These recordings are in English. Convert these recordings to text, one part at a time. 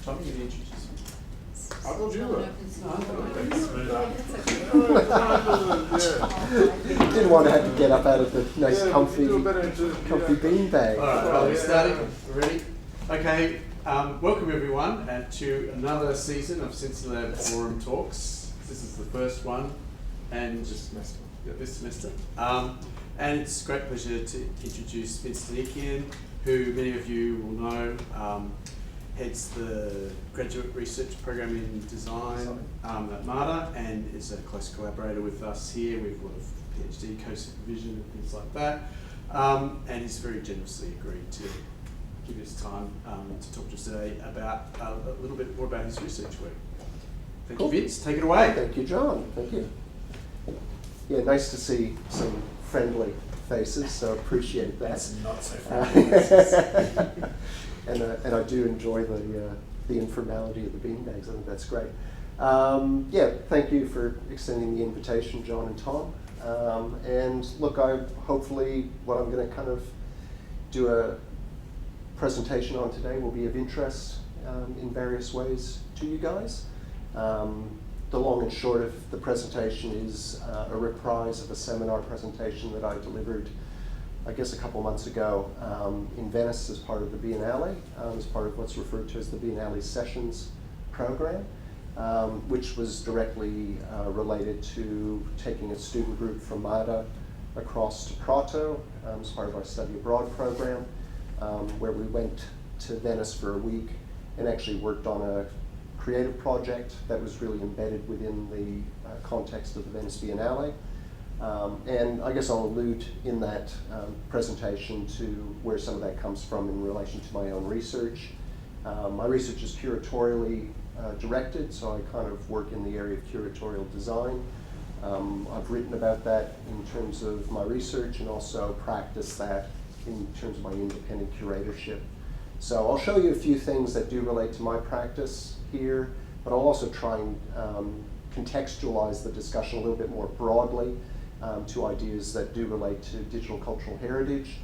Tommy, can you introduce me? I thought you were. Didn't want to have to get up out of the nice comfy beanbag. Alright, we're starting. We're ready? Okay, welcome everyone to another season of sensiLab Forum Talks. This is the first one, and this semester. And it's a great pleasure to introduce Dziekan, who many of you will know heads the graduate research program in design at MARTA and is a close collaborator with us here. We have a lot of PhD co-supervision and things like that. And he's very generously agreed to give us time to talk to us today about a little bit more about his research work. Thank you, Vince. Take it away. Thank you, John. Thank you. Yeah, nice to see some friendly faces, so appreciate that. That's not so friendly. And I do enjoy the informality of the beanbags. I think that's great. Yeah, thank you for extending the invitation, John and Tom. And look, hopefully what I'm going to kind of do a presentation on today will be of interest in various ways to you guys. The long and short of the presentation is a reprise of a seminar presentation that I delivered, I guess, a couple months ago in Venice as part of the Biennale, as part of what's referred to as the Biennale Sessions program, which was directly related to taking a student group from MARTA across to Prato as part of our study abroad program, where we went to Venice for a week and actually worked on a creative project that was really embedded within the context of the Venice Biennale. And I guess I'll allude in that presentation to where some of that comes from in relation to my own research. My research is curatorially directed, so I kind of work in the area of curatorial design. I've written about that in terms of my research and also practice that in terms of my independent curatorship. So I'll show you a few things that do relate to my practice here, but I'll also try and contextualize the discussion a little bit more broadly to ideas that do relate to digital cultural heritage,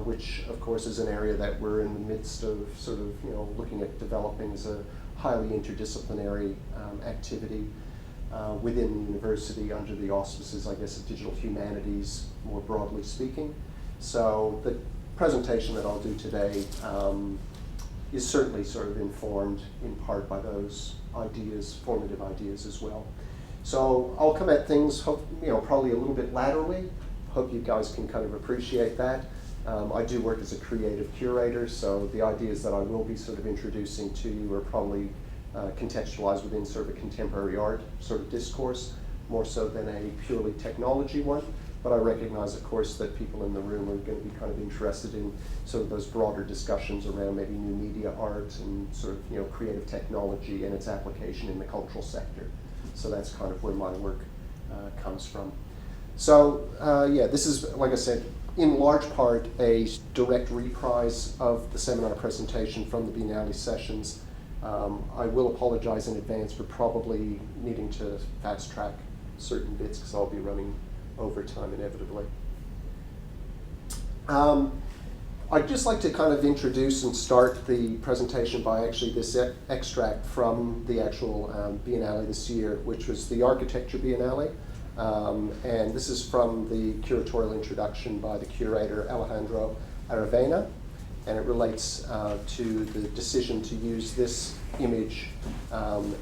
which of course is an area that we're in the midst of sort of looking at developing as a highly interdisciplinary activity within the university under the auspices, I guess, of digital humanities, more broadly speaking. So the presentation that I'll do today is certainly sort of informed in part by those ideas, formative ideas as well. So I'll come at things, probably a little bit laterally. Hope you guys can kind of appreciate that. I do work as a creative curator, so the ideas that I will be sort of introducing to you are probably contextualized within sort of a contemporary art sort of discourse, more so than a purely technology one. But I recognize, of course, that people in the room are going to be kind of interested in sort of those broader discussions around maybe new media art and sort of creative technology and its application in the cultural sector. So that's kind of where my work comes from. So yeah, this is, like I said, in large part a direct reprise of the seminar presentation from the Biennale Sessions. I will apologize in advance for probably needing to fast track certain bits because I'll be running over time inevitably. I'd just like to kind of introduce and start the presentation by actually this extract from the actual Biennale this year, which was the Architecture Biennale. And this is from the curatorial introduction by the curator Alejandro Aravena, and it relates to the decision to use this image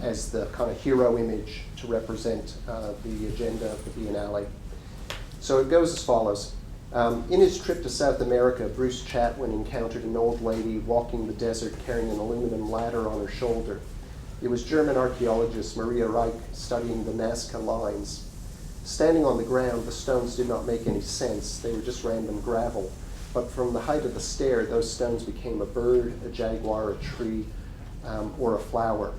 as the kind of hero image to represent the agenda of the Biennale. So it goes as follows. In his trip to South America, Bruce Chatwin encountered an old lady walking the desert carrying an aluminum ladder on her shoulder. It was German archaeologist Maria Reich studying the Nazca lines. Standing on the ground, the stones did not make any sense. They were just random gravel. But from the height of the stair, those stones became a bird, a jaguar, a tree, or a flower.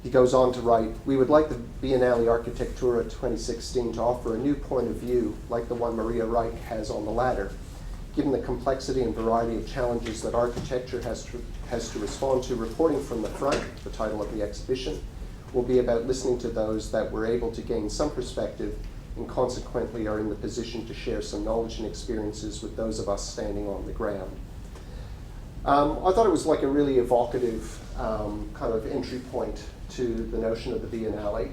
He goes on to write, "We would like the Biennale Architectura 2016 to offer a new point of view, like the one Maria Reich has on the ladder. Given the complexity and variety of challenges that architecture has to respond to, reporting from the front, the title of the exhibition, will be about listening to those that were able to gain some perspective and consequently are in the position to share some knowledge and experiences with those of us standing on the ground." I thought it was like a really evocative kind of entry point to the notion of the Biennale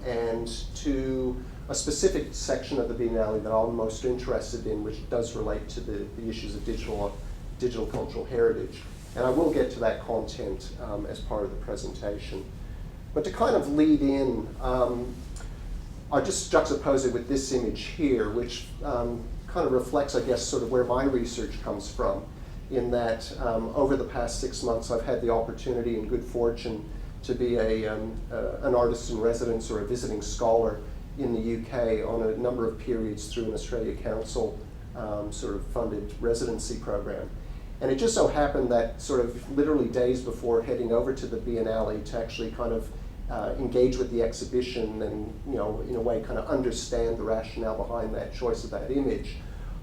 and to a specific section of the Biennale that I'm most interested in, which does relate to the issues of digital cultural heritage. And I will get to that content as part of the presentation. But to kind of lead in, I just juxtapose it with this image here, which kind of reflects, I guess, sort of where my research comes from, in that over the past 6 months I've had the opportunity and good fortune to be an artist in residence or a visiting scholar in the UK on a number of periods through an Australia Council sort of funded residency program. And it just so happened that sort of literally days before heading over to the Biennale to actually kind of engage with the exhibition and, you know, in a way kind of understand the rationale behind that choice of that image,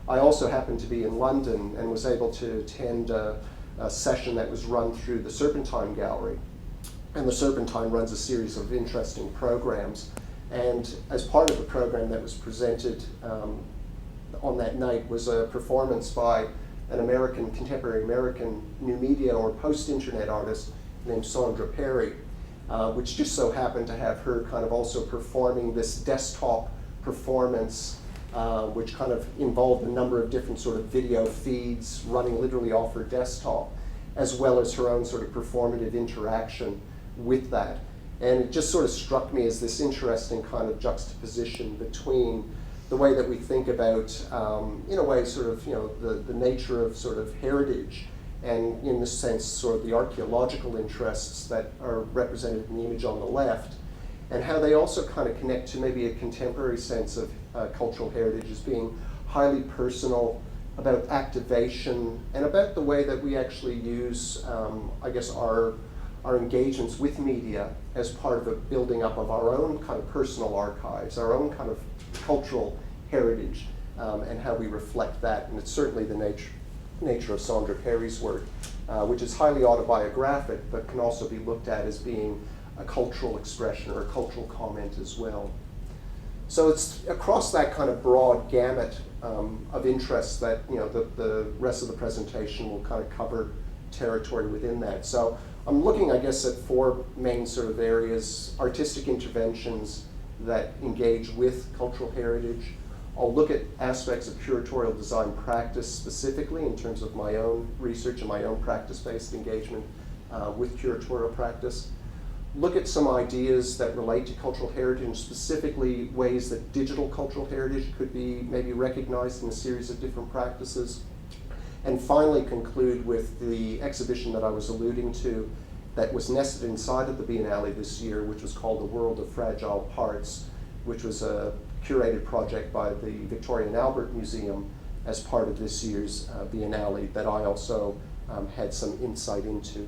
I also happened to be in London and was able to attend a session that was run through the Serpentine Gallery. And the Serpentine runs a series of interesting programs. And as part of the program that was presented on that night was a performance by an contemporary American new media or post-internet artist named Sandra Perry, which just so happened to have her kind of also performing this desktop performance, which kind of involved a number of different sort of video feeds running literally off her desktop, as well as her own sort of performative interaction with that. And it just sort of struck me as this interesting kind of juxtaposition between the way that we think about, in a way, sort of, you know, the nature of sort of heritage, and in this sense, sort of the archaeological interests that are represented in the image on the left, and how they also kind of connect to maybe a contemporary sense of cultural heritage as being highly personal, about activation, and about the way that we actually use, I guess, our engagements with media as part of a building up of our own kind of personal archives, our own kind of cultural heritage, and how we reflect that. And it's certainly the nature of Sandra Perry's work, which is highly autobiographic, but can also be looked at as being a cultural expression or a cultural comment as well. So it's across that kind of broad gamut of interests that, you know, the rest of the presentation will kind of cover territory within that. So I'm looking, I guess, at 4 main sort of areas: artistic interventions that engage with cultural heritage. I'll look at aspects of curatorial design practice specifically in terms of my own research and my own practice-based engagement with curatorial practice. Look at some ideas that relate to cultural heritage, and specifically ways that digital cultural heritage could be maybe recognized in a series of different practices. And finally conclude with the exhibition that I was alluding to that was nested inside of the Biennale this year, which was called The World of Fragile Parts, which was a curated project by the Victoria and Albert Museum as part of this year's Biennale that I also had some insight into.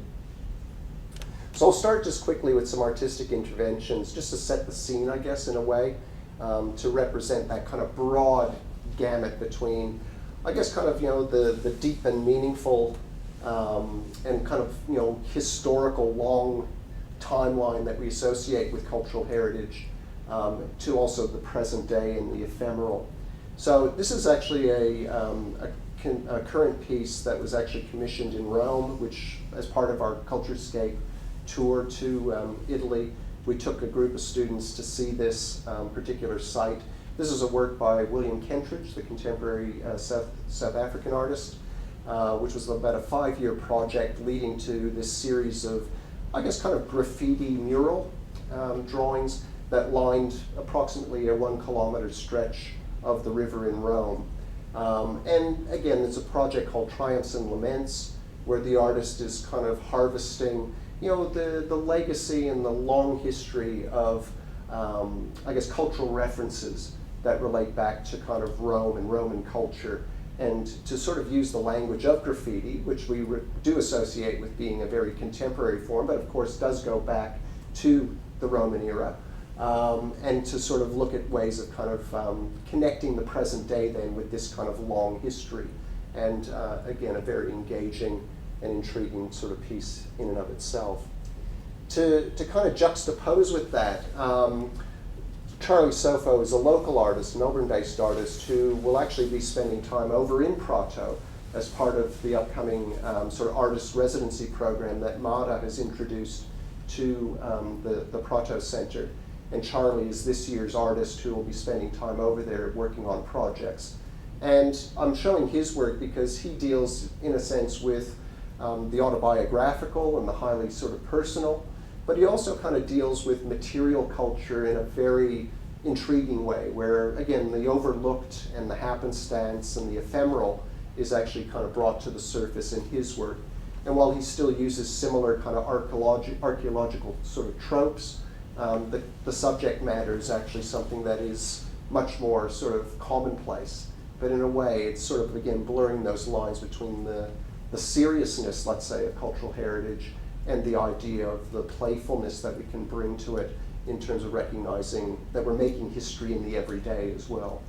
So I'll start just quickly with some artistic interventions, just to set the scene, I guess, in a way, to represent that kind of broad gamut between, I guess, kind of, you know, the deep and meaningful and kind of, you know, historical long timeline that we associate with cultural heritage, to also the present day and the ephemeral. So this is actually a current piece that was actually commissioned in Rome, which, as part of our Culturescape tour to Italy, we took a group of students to see this particular site. This is a work by William Kentridge, the contemporary South African artist, which was about a 5-year project leading to this series of, I guess, kind of graffiti mural drawings that lined approximately a 1 kilometer stretch of the river in Rome. And again, there's a project called Triumphs and Laments, where the artist is kind of harvesting, you know, the legacy and the long history of, I guess, cultural references that relate back to kind of Rome and Roman culture, and to sort of use the language of graffiti, which we do associate with being a very contemporary form, but of course does go back to the Roman era, and to sort of look at ways of kind of connecting the present day then with this kind of long history. And again, a very engaging and intriguing sort of piece in and of itself. To kind of juxtapose with that, Charlie Sofo is a local artist, Melbourne-based artist, who will actually be spending time over in Prato as part of the upcoming sort of artist residency program that Mada has introduced to the Prato Center. And Charlie is this year's artist who will be spending time over there working on projects. And I'm showing his work because he deals, in a sense, with the autobiographical and the highly sort of personal, but he also kind of deals with material culture in a very intriguing way, where, again, the overlooked and the happenstance and the ephemeral is actually kind of brought to the surface in his work. And while he still uses similar kind of archaeological sort of tropes, the subject matter is actually something that is much more sort of commonplace. But in a way, it's sort of, again, blurring those lines between the seriousness, let's say, of cultural heritage and the idea of the playfulness that we can bring to it in terms of recognizing that we're making history in the everyday as well.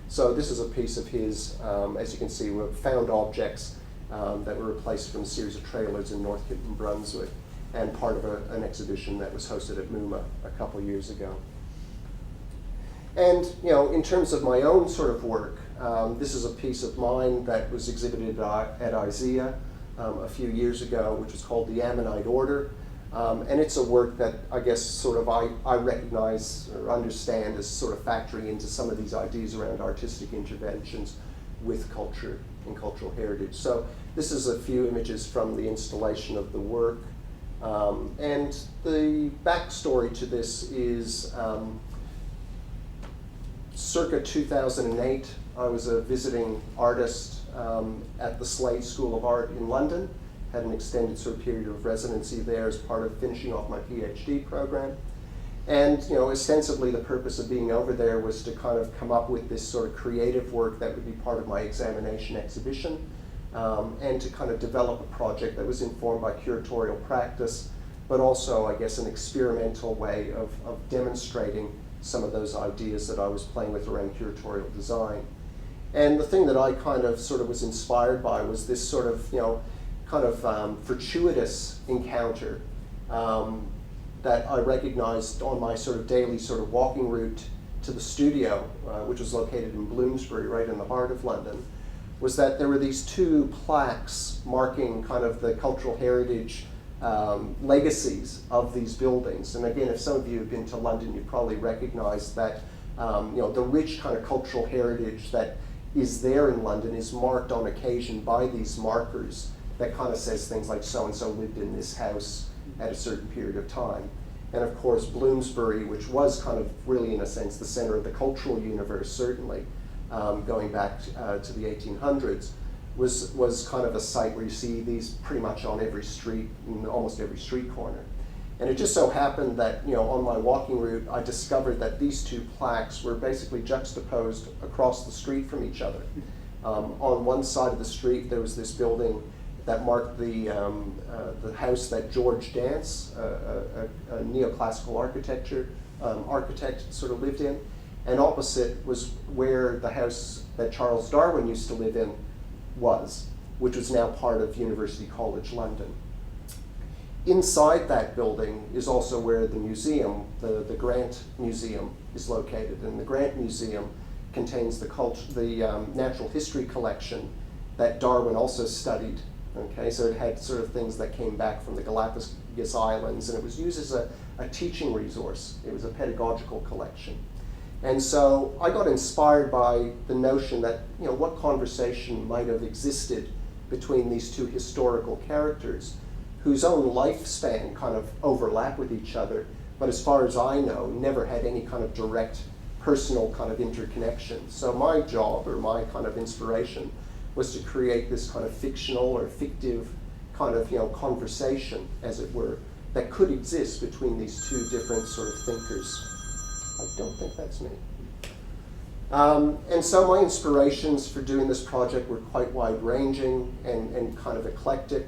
So this is a piece of his, as you can see, we've found objects that were replaced from a series of trailers in North Kent, Brunswick, and part of an exhibition that was hosted at MUMA a couple years ago. And, you know, in terms of my own sort of work, this is a piece of mine that was exhibited at IZEA a few years ago, which was called The Ammonite Order. And it's a work that I guess sort of I recognize or understand as sort of factoring into some of these ideas around artistic interventions with culture and cultural heritage. So this is a few images from the installation of the work. And the backstory to this is circa 2008, I was a visiting artist at the Slade School of Art in London. Had an extended sort of period of residency there as part of finishing off my PhD program. And, you know, ostensibly the purpose of being over there was to kind of come up with this sort of creative work that would be part of my examination exhibition, and to kind of develop a project that was informed by curatorial practice, but also, I guess, an experimental way of demonstrating some of those ideas that I was playing with around curatorial design. And the thing that I kind of sort of was inspired by was this sort of, you know, kind of fortuitous encounter that I recognized on my sort of daily sort of walking route to the studio, which was located in Bloomsbury, right in the heart of London, was that there were these two plaques marking kind of the cultural heritage legacies of these buildings. And again, if some of you have been to London, you probably recognize that you know, the rich kind of cultural heritage that is there in London is marked on occasion by these markers that kind of says things like so-and-so lived in this house at a certain period of time. And of course, Bloomsbury, which was kind of really, in a sense, the center of the cultural universe, certainly, going back to the 1800s, was kind of a site where you see these pretty much on every street, in almost every street corner. And it just so happened that, you know, on my walking route, I discovered that these two plaques were basically juxtaposed across the street from each other. On one side of the street, there was this building that marked the house that George Dance, a neoclassical architect, sort of lived in. And opposite was where the house that Charles Darwin used to live in was, which was now part of University College London. Inside that building is also where the museum, the Grant Museum, is located. And the Grant Museum contains the natural history collection that Darwin also studied. Okay, so it had sort of things that came back from the Galapagos Islands, and it was used as a teaching resource. It was a pedagogical collection. And so I got inspired by the notion that, you know, what conversation might have existed between these two historical characters whose own lifespan kind of overlap with each other, but as far as I know, never had any kind of direct personal kind of interconnection. So my job, or my kind of inspiration, was to create this kind of fictional or fictive kind of, you know, conversation, as it were, that could exist between these two different sort of thinkers. I don't think that's me. And so my inspirations for doing this project were quite wide-ranging and kind of eclectic.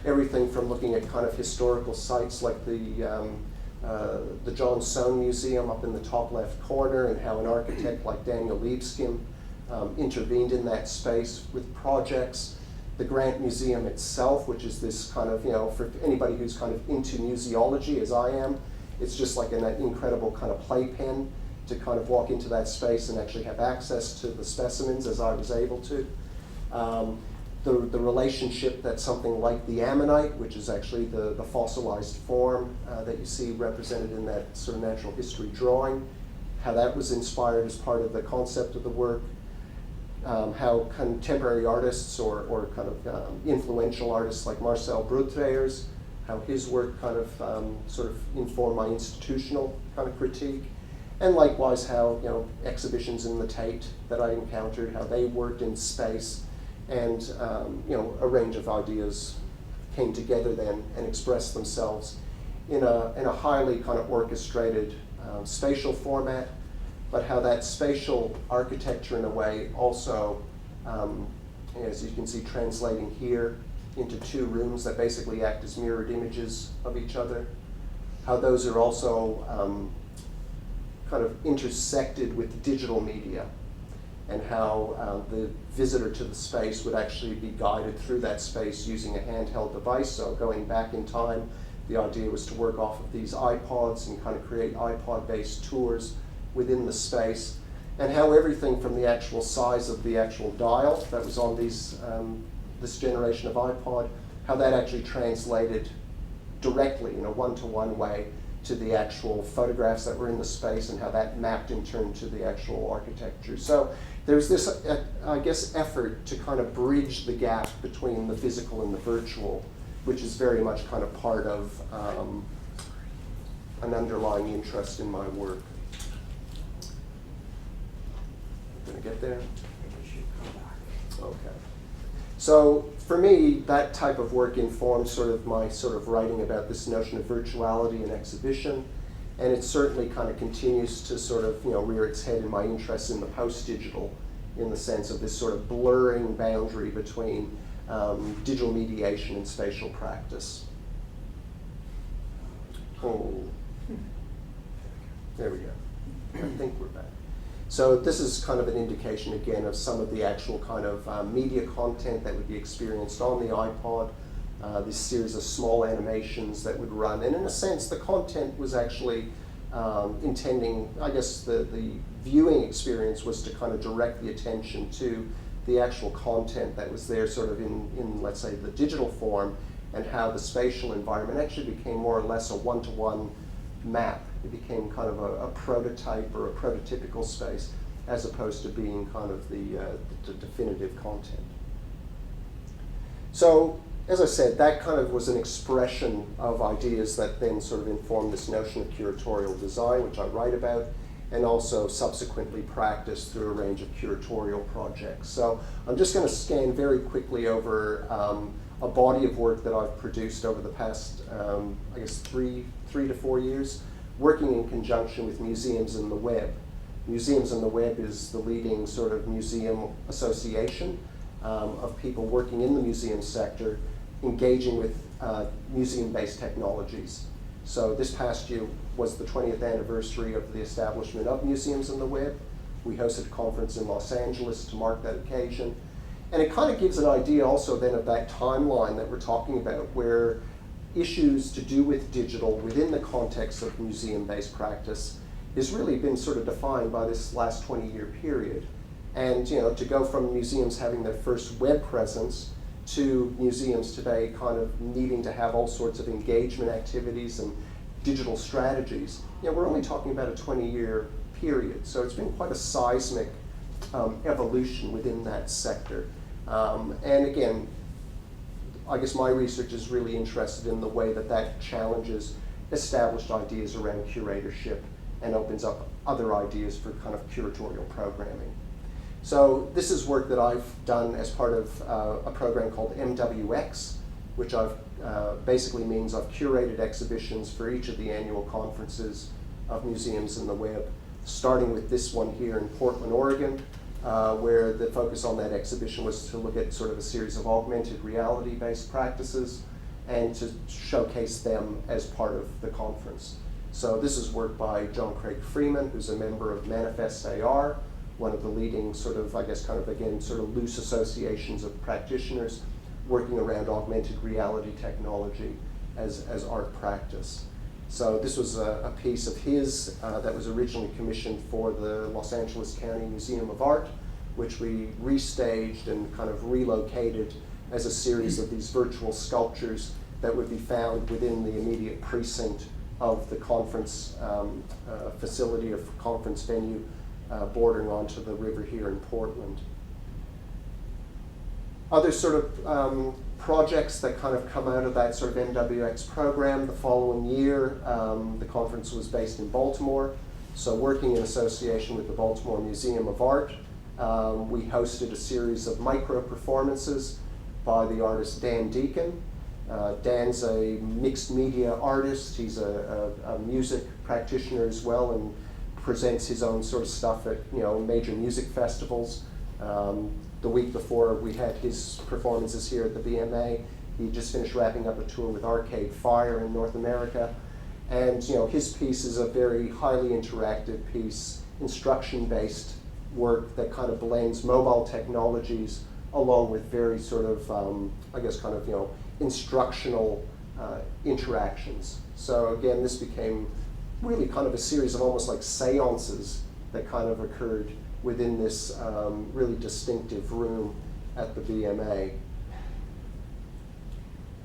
Everything from looking at kind of historical sites like the John Soane Museum up in the top left corner, and how an architect like Daniel Libeskind intervened in that space with projects. The Grant Museum itself, which is this kind of, you know, for anybody who's kind of into museology, as I am, it's just like an incredible kind of playpen to kind of walk into that space and actually have access to the specimens as I was able to. the relationship that something like the ammonite, which is actually the fossilized form that you see represented in that sort of natural history drawing, how that was inspired as part of the concept of the work, how contemporary artists or kind of influential artists like Marcel Broodtreers, how his work kind of sort of informed my institutional kind of critique, and likewise how exhibitions in the Tate that I encountered, how they worked in space, and a range of ideas came together then and expressed themselves in a highly kind of orchestrated spatial format, but how that spatial architecture in a way also, as you can see translating here, into two rooms that basically act as mirrored images of each other, how those are also kind of intersected with digital media, and how the visitor to the space would actually be guided through that space using a handheld device. So going back in time, the idea was to work off of these iPods and kind of create iPod-based tours within the space, and how everything from the actual size of the actual dial that was on these this generation of iPod, how that actually translated directly in a one-to-one way to the actual photographs that were in the space, and how that mapped in turn to the actual architecture. So there's this, I guess, effort to kind of bridge the gap between the physical and the virtual, which is very much kind of part of an underlying interest in my work. Gonna get there? Okay. So for me, that type of work informed sort of my sort of writing about this notion of virtuality and exhibition, and it certainly kind of continues to sort of rear its head in my interest in the post-digital, in the sense of this sort of blurring boundary between digital mediation and spatial practice. Oh, there we go. I think we're back. So this is kind of an indication again of some of the actual kind of media content that would be experienced on the iPod, this series of small animations that would run. And in a sense, the content was actually intending, I guess the viewing experience was to kind of direct the attention to the actual content that was there sort of in let's say, the digital form, and how the spatial environment actually became more or less a one-to-one map. It became kind of a prototype or a prototypical space, as opposed to being kind of the definitive content. So, as I said, that kind of was an expression of ideas that then sort of informed this notion of curatorial design, which I write about, and also subsequently practiced through a range of curatorial projects. So I'm just going to scan very quickly over a body of work that I've produced over the past, I guess, three to 4 years, working in conjunction with Museums in the Web. Museums in the Web is the leading sort of museum association of people working in the museum sector, engaging with museum-based technologies. So this past year was the 20th anniversary of the establishment of Museums in the Web. We hosted a conference in Los Angeles to mark that occasion. And it kind of gives an idea also then of that timeline that we're talking about, where issues to do with digital within the context of museum-based practice has really been sort of defined by this last 20-year period. And to go from museums having their first web presence to museums today kind of needing to have all sorts of engagement activities and digital strategies, we're only talking about a 20-year period. So it's been quite a seismic evolution within that sector. And again, I guess my research is really interested in the way that that challenges established ideas around curatorship and opens up other ideas for kind of curatorial programming. So this is work that I've done as part of a program called MWX, which basically means I've curated exhibitions for each of the annual conferences of Museums in the Web, starting with this one here in Portland, Oregon, where the focus on that exhibition was to look at sort of a series of augmented reality-based practices and to showcase them as part of the conference. So this is work by John Craig Freeman, who's a member of Manifest AR, one of the leading sort of, I guess, kind of, again, sort of loose associations of practitioners working around augmented reality technology as art practice. So this was a piece of his that was originally commissioned for the Los Angeles County Museum of Art, which we restaged and kind of relocated as a series of these virtual sculptures that would be found within the immediate precinct of the conference facility or conference venue bordering onto the river here in Portland. Other sort of projects that kind of come out of that sort of MWX program, the following year, the conference was based in Baltimore. So working in association with the Baltimore Museum of Art, we hosted a series of micro performances by the artist Dan Dziekan. Dan's a mixed media artist. He's a music practitioner as well and presents his own sort of stuff at major music festivals. The week before we had his performances here at the BMA, he just finished wrapping up a tour with Arcade Fire in North America. And his piece is a very highly interactive piece, instruction-based work that kind of blends mobile technologies along with very sort of, instructional interactions. So again, this became really kind of a series of almost like seances that kind of occurred within this really distinctive room at the BMA.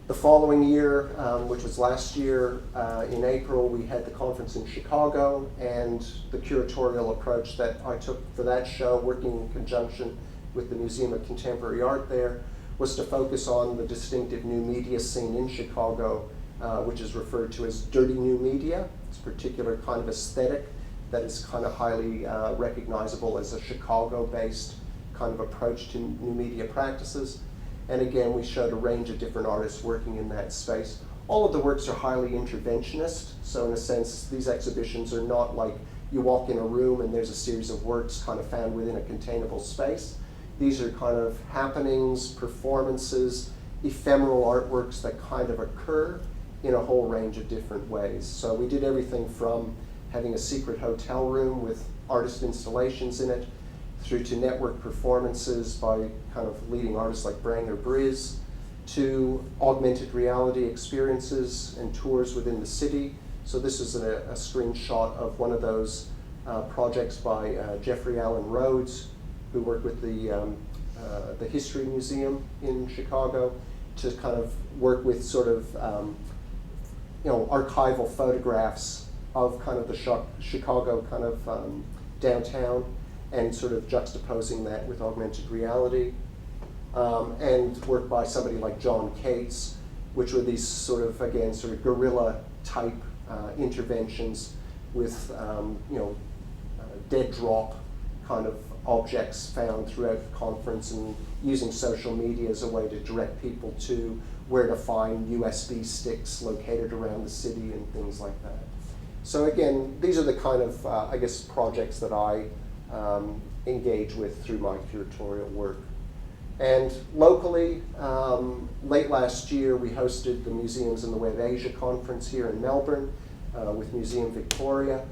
The following year, which was last year, in April, we had the conference in Chicago, and the curatorial approach that I took for that show, working in conjunction with the Museum of Contemporary Art there, was to focus on the distinctive new media scene in Chicago, which is referred to as dirty new media. It's a particular kind of aesthetic that is kind of highly recognizable as a Chicago-based kind of approach to new media practices. And again, we showed a range of different artists working in that space. All of the works are highly interventionist, so in a sense, these exhibitions are not like you walk in a room and there's a series of works kind of found within a containable space. These are kind of happenings, performances, ephemeral artworks that kind of occur in a whole range of different ways. So we did everything from having a secret hotel room with artist installations in it, through to network performances by kind of leading artists like Branger Briz, to augmented reality experiences and tours within the city. So this is a screenshot of one of those projects by Jeffrey Allen Rhodes, who worked with the History Museum in Chicago to kind of work with sort of archival photographs of kind of the Chicago kind of downtown, and sort of juxtaposing that with augmented reality. And work by somebody like John Cates, which were these sort of, again, sort of guerrilla type interventions with, dead drop kind of objects found throughout the conference, and using social media as a way to direct people to where to find USB sticks located around the city and things like that. So again, these are the kind of, projects that I engage with through my curatorial work. And locally, late last year, we hosted the Museums in the Web Asia conference here in Melbourne with Museum Victoria.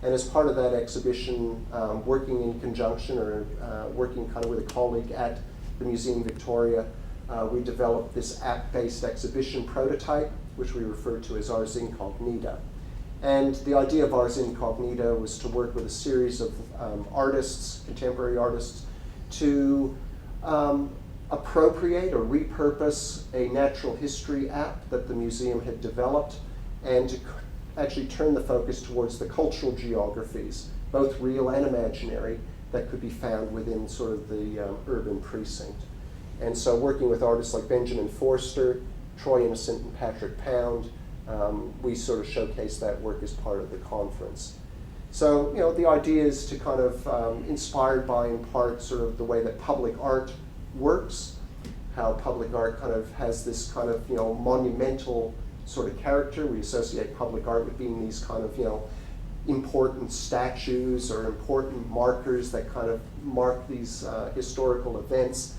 And as part of that exhibition, working in conjunction or working kind of with a colleague at the Museum Victoria, we developed this app-based exhibition prototype, which we referred to as Ars Incognita. And the idea of Ars Incognita was to work with a series of artists, contemporary artists, to appropriate or repurpose a natural history app that the museum had developed, and to actually turn the focus towards the cultural geographies, both real and imaginary, that could be found within sort of the urban precinct. And so working with artists like Benjamin Forster, Troy Innocent, and Patrick Pound, we sort of showcase that work as part of the conference. So, the idea is to kind of, inspired by, in part, sort of the way that public art works, how public art kind of has this kind of, monumental sort of character. We associate public art with being these kind of, important statues or important markers that kind of mark these historical events.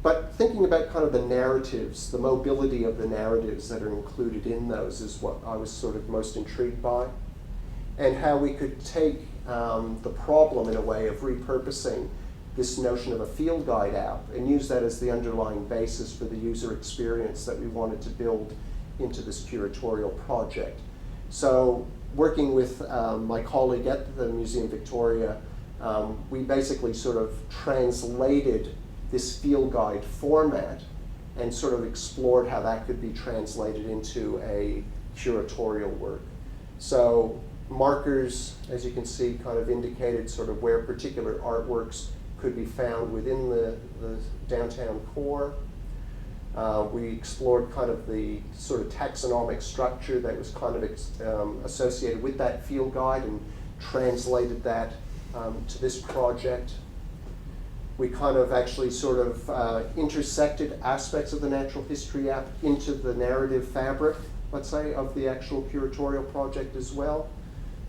But thinking about kind of the narratives, the mobility of the narratives that are included in those is what I was sort of most intrigued by. And how we could take the problem in a way of repurposing this notion of a field guide app and use that as the underlying basis for the user experience that we wanted to build into this curatorial project. So working with my colleague at the Museum Victoria, we basically sort of translated this field guide format and sort of explored how that could be translated into a curatorial work. So markers, as you can see, kind of indicated sort of where particular artworks could be found within the downtown core. We explored kind of the sort of taxonomic structure that was kind of associated with that field guide and translated that to this project. We kind of actually sort of intersected aspects of the natural history app into the narrative fabric, let's say, of the actual curatorial project as well.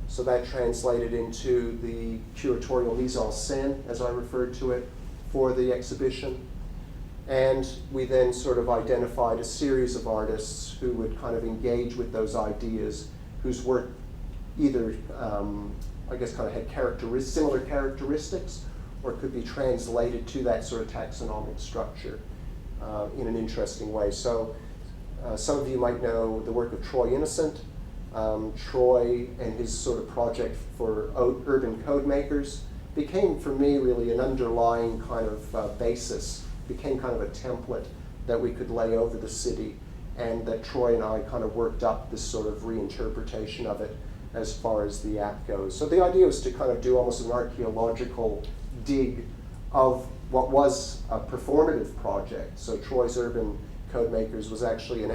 So that translated into the curatorial mise-en-scène, as I referred to it, for the exhibition. And we then sort of identified a series of artists who would kind of engage with those ideas, whose work either, I guess, kind of had similar characteristics, or could be translated to that sort of taxonomic structure in an interesting way. So some of you might know the work of Troy Innocent. Troy and his sort of project for urban code makers became, for me, really an underlying kind of basis, became kind of a template that we could lay over the city, and that Troy and I kind of worked up this sort of reinterpretation of it as far as the app goes. So the idea was to kind of do almost an archaeological dig of what was a performative project. So Troy's Urban Code Makers was actually an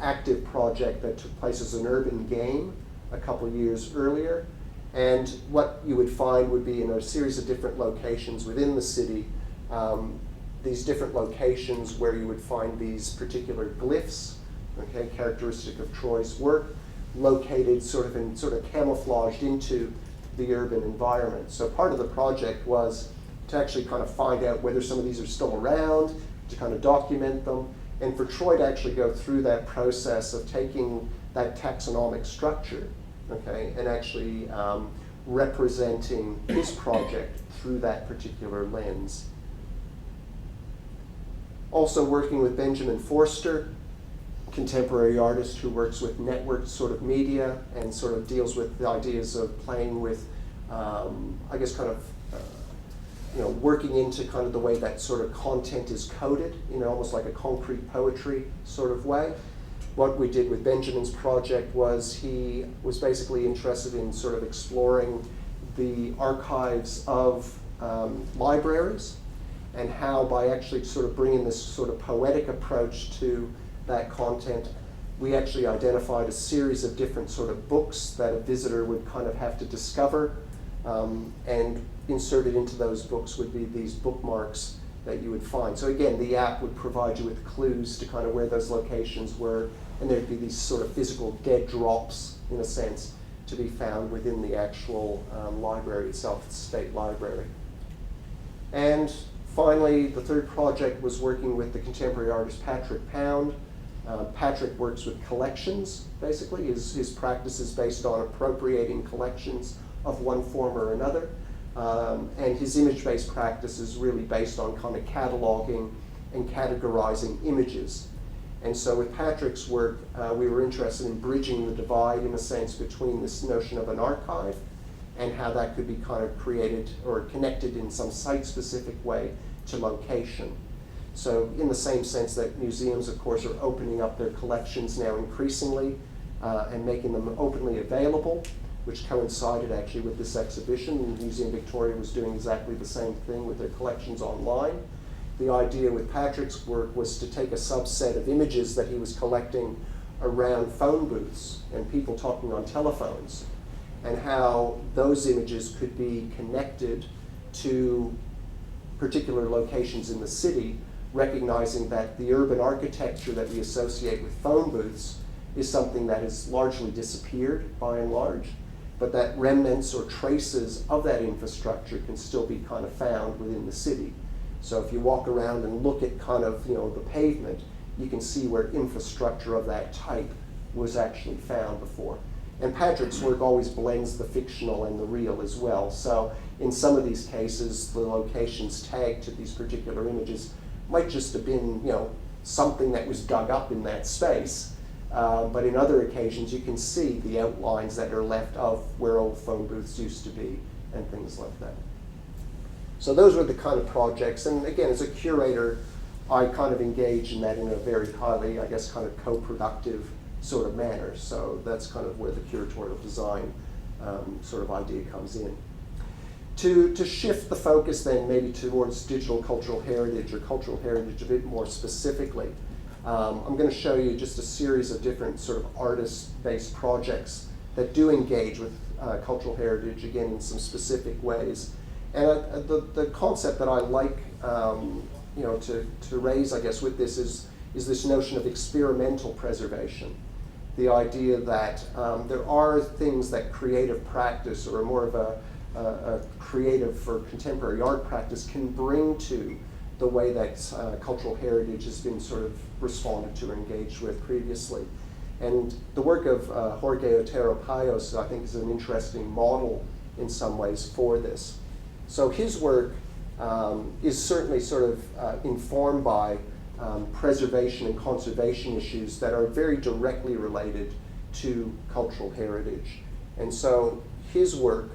active project that took place as an urban game a couple years earlier. And what you would find would be in a series of different locations within the city, these different locations where you would find these particular glyphs, okay, characteristic of Troy's work, located sort of camouflaged into the urban environment. So part of the project was to actually kind of find out whether some of these are still around, to kind of document them, and for Troy to actually go through that process of taking that taxonomic structure, okay, and actually representing his project through that particular lens. Also working with Benjamin Forster, contemporary artist who works with networked sort of media and sort of deals with the ideas of playing with, I guess, kind of, working into kind of the way that sort of content is coded, almost like a concrete poetry sort of way. What we did with Benjamin's project was he was basically interested in sort of exploring the archives of libraries, and how by actually sort of bringing this sort of poetic approach to that content, we actually identified a series of different sort of books that a visitor would kind of have to discover, and inserted into those books would be these bookmarks that you would find. So again, the app would provide you with clues to kind of where those locations were, and there'd be these sort of physical dead drops, in a sense, to be found within the actual library itself, the state library. And finally, the third project was working with the contemporary artist Patrick Pound. Patrick works with collections, basically. His practice is based on appropriating collections of one form or another. And his image-based practice is really based on kind of cataloging and categorizing images. And so with Patrick's work, we were interested in bridging the divide, in a sense, between this notion of an archive and how that could be kind of created or connected in some site-specific way to location. So in the same sense that museums, of course, are opening up their collections now increasingly and making them openly available, which coincided actually with this exhibition. And Museum Victoria was doing exactly the same thing with their collections online. The idea with Patrick's work was to take a subset of images that he was collecting around phone booths and people talking on telephones, and how those images could be connected to particular locations in the city, recognizing that the urban architecture that we associate with phone booths is something that has largely disappeared by and large, but that remnants or traces of that infrastructure can still be kind of found within the city. So if you walk around and look at kind of, the pavement, you can see where infrastructure of that type was actually found before. And Patrick's work always blends the fictional and the real as well. So in some of these cases, the locations tagged to these particular images might just have been, something that was dug up in that space. But in other occasions, you can see the outlines that are left of where old phone booths used to be and things like that. So those were the kind of projects. And again, as a curator, I kind of engage in that in a very highly, I guess, kind of co-productive sort of manner. So that's kind of where the curatorial design sort of idea comes in. To shift the focus then maybe towards digital cultural heritage or cultural heritage a bit more specifically, I'm going to show you just a series of different sort of artist-based projects that do engage with cultural heritage, again, in some specific ways. And the concept that I like to raise, I guess, with this is this notion of experimental preservation. The idea that there are things that creative practice or more of a creative or contemporary art practice can bring to the way that cultural heritage has been sort of responded to or engaged with previously. And the work of Jorge Otero Payos, I think, is an interesting model in some ways for this. So his work is certainly sort of informed by preservation and conservation issues that are very directly related to cultural heritage. And so his work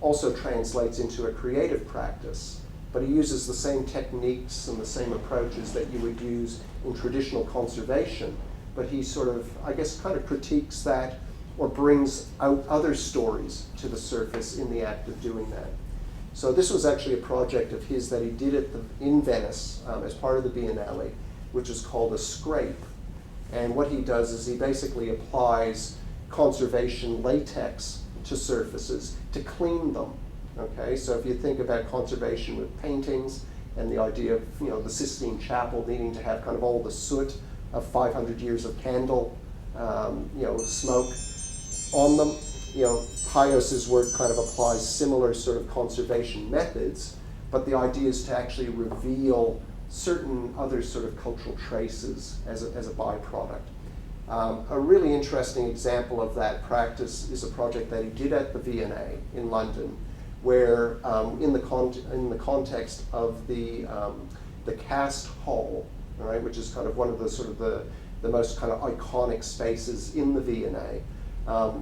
also translates into a creative practice, but he uses the same techniques and the same approaches that you would use in traditional conservation, but he sort of, I guess, kind of critiques that or brings out other stories to the surface in the act of doing that. So this was actually a project of his that he did in Venice as part of the Biennale, which is called a scrape. And what he does is he basically applies conservation latex to surfaces to clean them. Okay, so if you think about conservation with paintings and the idea of the Sistine Chapel needing to have kind of all the soot of 500 years of candle smoke on them, Payos's work kind of applies similar sort of conservation methods, but the idea is to actually reveal certain other sort of cultural traces as a byproduct. A really interesting example of that practice is a project that he did at the V&A in London, where in the context of the cast hall, all right, which is kind of one of the sort of the most kind of iconic spaces in the V&A,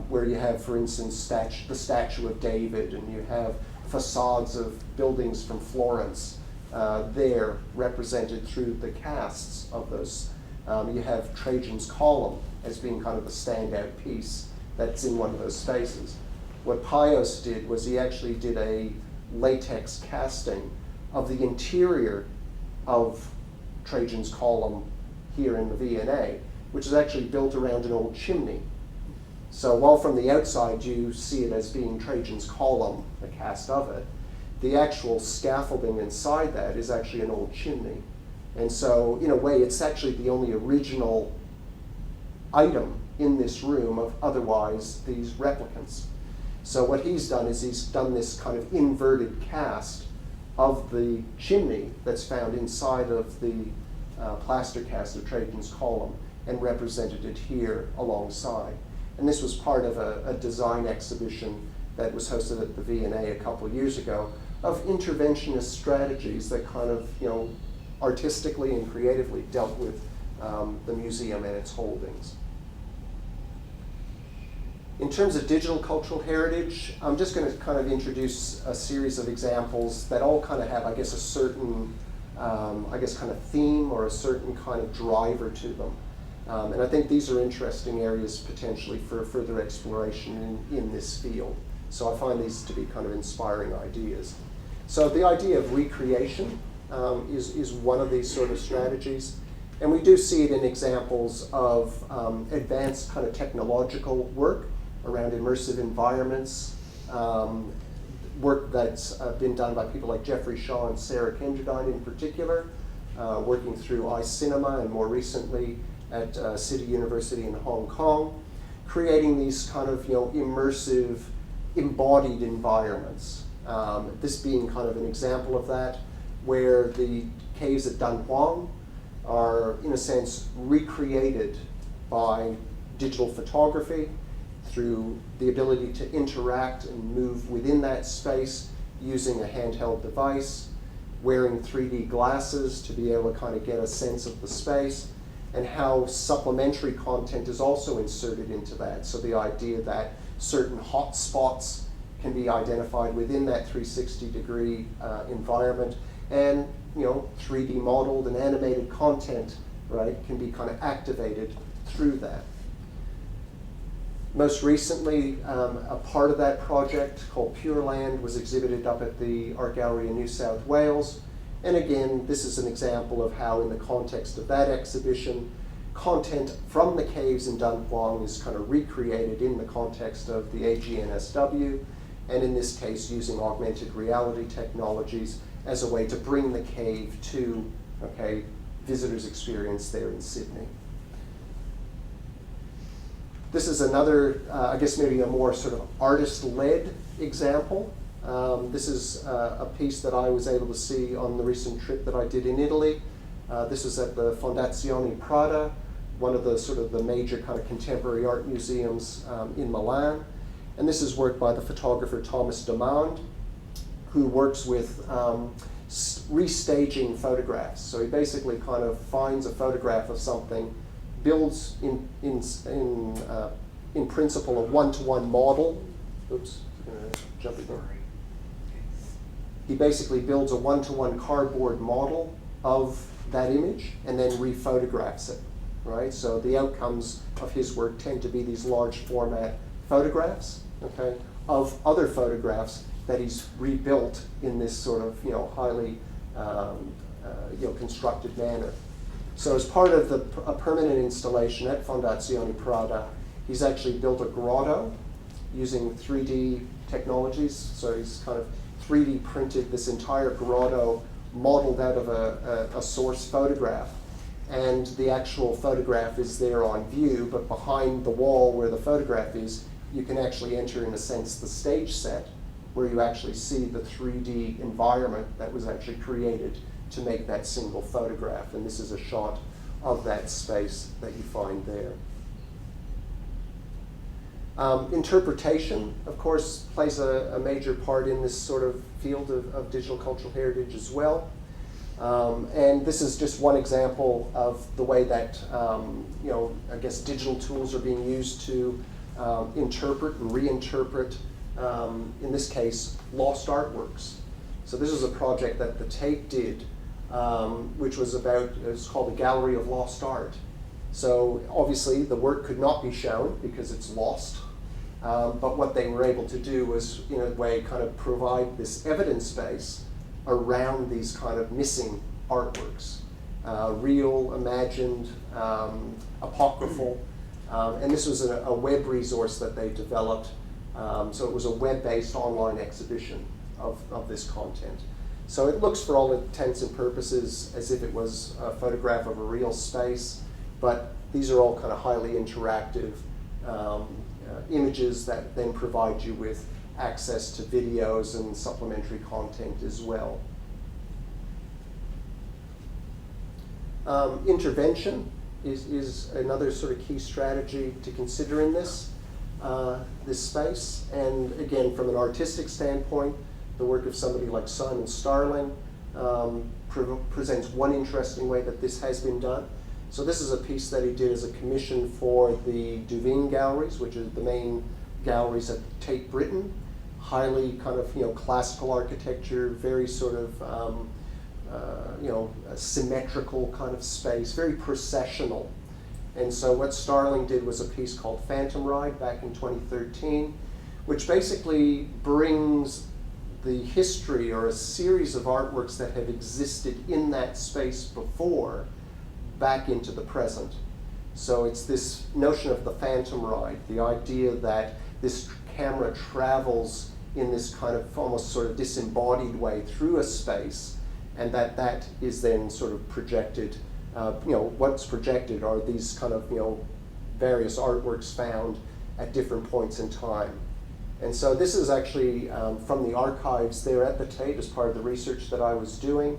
where you have, for instance, the statue of David, and you have facades of buildings from Florence there represented through the casts of those. You have Trajan's Column as being kind of the standout piece that's in one of those spaces. What Payos did was he actually did a latex casting of the interior of Trajan's Column here in the V&A, which is actually built around an old chimney. So while from the outside you see it as being Trajan's Column, a cast of it, the actual scaffolding inside that is actually an old chimney. And so, in a way, it's actually the only original item in this room of otherwise these replicants. So what he's done is he's done this kind of inverted cast of the chimney that's found inside of the plaster cast of Trajan's Column and represented it here alongside. And this was part of a design exhibition that was hosted at the V&A a couple years ago of interventionist strategies that kind of, artistically and creatively dealt with the museum and its holdings. In terms of digital cultural heritage, I'm just going to kind of introduce a series of examples that all kind of have, I guess, a certain, kind of theme or a certain kind of driver to them. And I think these are interesting areas potentially for further exploration in this field. So I find these to be kind of inspiring ideas. So the idea of recreation is one of these sort of strategies. And we do see it in examples of advanced kind of technological work around immersive environments, work that's been done by people like Jeffrey Shaw and Sarah Kenderdine in particular, working through iCinema and more recently at City University in Hong Kong, creating these kind of immersive, embodied environments. This being kind of an example of that, where the caves at Dunhuang are, in a sense, recreated by digital photography through the ability to interact and move within that space using a handheld device, wearing 3D glasses to be able to kind of get a sense of the space, and how supplementary content is also inserted into that. So the idea that certain hot spots can be identified within that 360-degree environment, and 3D modeled and animated content, right, can be kind of activated through that. Most recently, a part of that project called Pure Land was exhibited up at the Art Gallery in New South Wales. And again, this is an example of how in the context of that exhibition, content from the caves in Dunhuang is kind of recreated in the context of the AGNSW, and in this case using augmented reality technologies as a way to bring the cave to, visitors' experience there in Sydney. This is another, I guess maybe a more sort of artist-led example. This is a piece that I was able to see on the recent trip that I did in Italy. This is at the Fondazione Prada, one of the sort of the major kind of contemporary art museums in Milan. And this is work by the photographer Thomas Demand, who works with restaging photographs. So he basically kind of finds a photograph of something, builds in principle a one-to-one model. Oops, jump again. He basically builds a one-to-one cardboard model of that image and then rephotographs it, right? So the outcomes of his work tend to be these large format photographs, of other photographs that he's rebuilt in this sort of, highly, constructed manner. So as part of a permanent installation at Fondazione Prada, he's actually built a grotto using 3D technologies. So he's kind of 3D printed this entire grotto modeled out of a source photograph. And the actual photograph is there on view, but behind the wall where the photograph is, you can actually enter, in a sense, the stage set, where you actually see the 3D environment that was actually created to make that single photograph. And this is a shot of that space that you find there. Interpretation, of course, plays a major part in this sort of field of digital cultural heritage as well. And this is just one example of the way that, I guess digital tools are being used to interpret and reinterpret, in this case, lost artworks. So this is a project that the Tate did, which was it's called the Gallery of Lost Art. So obviously the work could not be shown because it's lost. But what they were able to do was, in a way, kind of provide this evidence base around these kind of missing artworks, real, imagined, apocryphal. And this was a web resource that they developed. So it was a web-based online exhibition of this content. So it looks, for all intents and purposes, as if it was a photograph of a real space, but these are all kind of highly interactive images that then provide you with access to videos and supplementary content as well. Intervention is another sort of key strategy to consider in this space. And again, from an artistic standpoint, the work of somebody like Simon Starling presents one interesting way that this has been done. So this is a piece that he did as a commission for the Dziekan galleries, which are the main galleries at Tate Britain. Highly kind of classical architecture, very sort of a symmetrical kind of space, very processional. And so what Starling did was a piece called Phantom Ride back in 2013, which basically brings the history or a series of artworks that have existed in that space before back into the present. So it's this notion of the phantom ride, the idea that this camera travels in this kind of almost sort of disembodied way through a space, and that is then sort of projected. What's projected are these kind of various artworks found at different points in time. And so this is actually from the archives there at the Tate as part of the research that I was doing,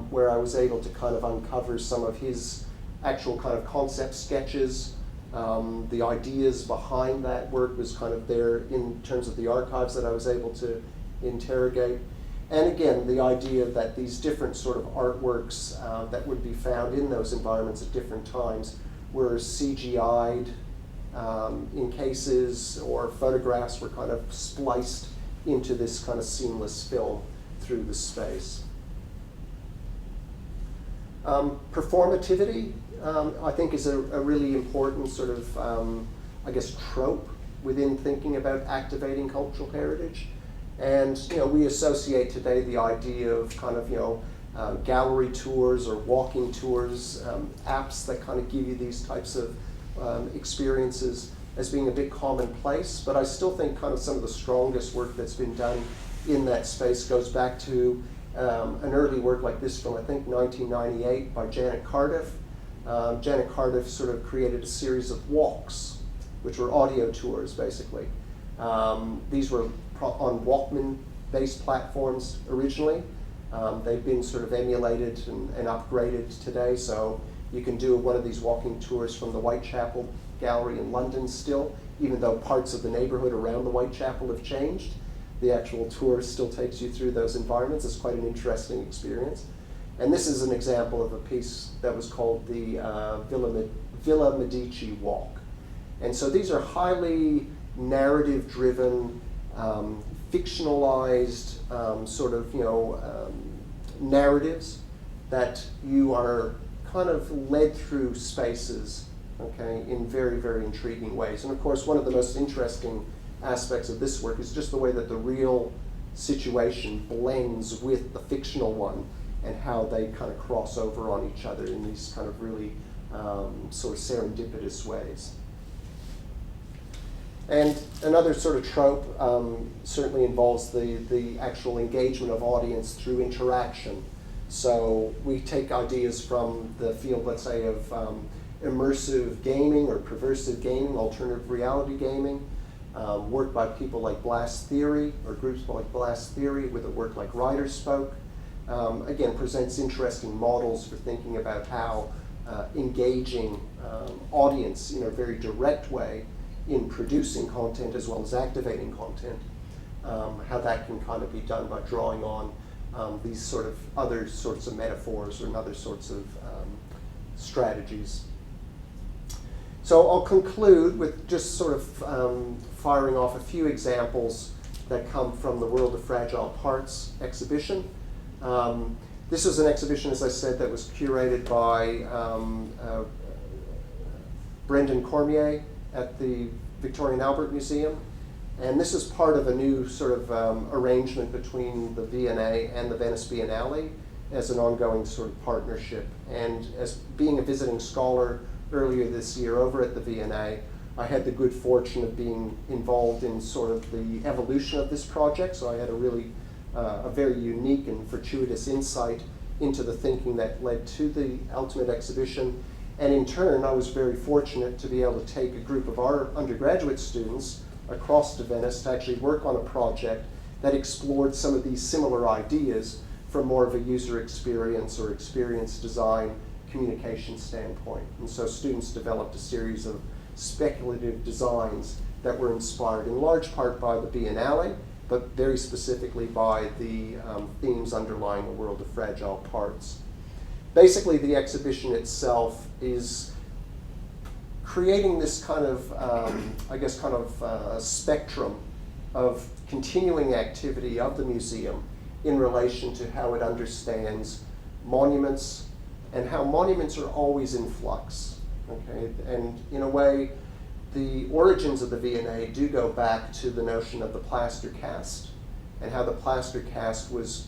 where I was able to kind of uncover some of his actual kind of concept sketches. The ideas behind that work was kind of there in terms of the archives that I was able to interrogate. And again, the idea that these different sort of artworks that would be found in those environments at different times were CGI'd in cases, or photographs were kind of spliced into this kind of seamless film through the space. Performativity, I think, is a really important sort of, I guess, trope within thinking about activating cultural heritage. And we associate today the idea of kind of gallery tours or walking tours, apps that kind of give you these types of experiences as being a bit commonplace. But I still think kind of some of the strongest work that's been done in that space goes back to an early work like this from, I think, 1998 by Janet Cardiff. Janet Cardiff sort of created a series of walks, which were audio tours, basically. These were on Walkman-based platforms originally. They've been sort of emulated and upgraded today, so you can do one of these walking tours from the Whitechapel Gallery in London still, even though parts of the neighborhood around the Whitechapel have changed. The actual tour still takes you through those environments. It's quite an interesting experience. And this is an example of a piece that was called the Villa Medici Walk. And so these are highly narrative-driven, fictionalized sort of, narratives that you are kind of led through spaces, okay, in very, very intriguing ways. And of course, one of the most interesting aspects of this work is just the way that the real situation blends with the fictional one and how they kind of cross over on each other in these kind of really sort of serendipitous ways. And another sort of trope certainly involves the actual engagement of audience through interaction. So we take ideas from the field, let's say, of immersive gaming or perversive gaming, alternative reality gaming, work by people like Blast Theory, or groups like Blast Theory with a work like Writer Spoke. Again, presents interesting models for thinking about how engaging audience in a very direct way in producing content as well as activating content, how that can kind of be done by drawing on these sort of other sorts of metaphors or other sorts of strategies. So I'll conclude with just sort of firing off a few examples that come from the World of Fragile Parts exhibition. This was an exhibition, as I said, that was curated by Brendan Cormier at the Victoria and Albert Museum. And this is part of a new sort of arrangement between the V&A and the Venice Biennale as an ongoing sort of partnership. And as being a visiting scholar earlier this year over at the V&A, I had the good fortune of being involved in sort of the evolution of this project. So I had a very unique and fortuitous insight into the thinking that led to the ultimate exhibition. And in turn, I was very fortunate to be able to take a group of our undergraduate students across to Venice to actually work on a project that explored some of these similar ideas from more of a user experience or experience design communication standpoint. And so students developed a series of speculative designs that were inspired in large part by the Biennale, but very specifically by the themes underlying the World of Fragile Parts. Basically, the exhibition itself is creating this kind of, spectrum of continuing activity of the museum in relation to how it understands monuments and how monuments are always in flux, okay? And in a way, the origins of the V&A do go back to the notion of the plaster cast and how the plaster cast was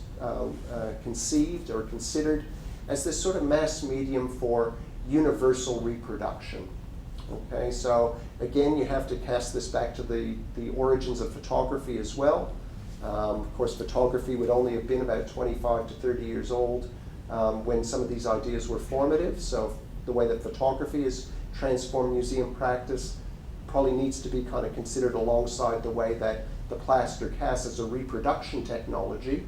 conceived or considered as this sort of mass medium for universal reproduction. Okay, so again, you have to cast this back to the origins of photography as well. Of course, photography would only have been about 25 to 30 years old when some of these ideas were formative. So the way that photography has transformed museum practice probably needs to be kind of considered alongside the way that the plaster cast as a reproduction technology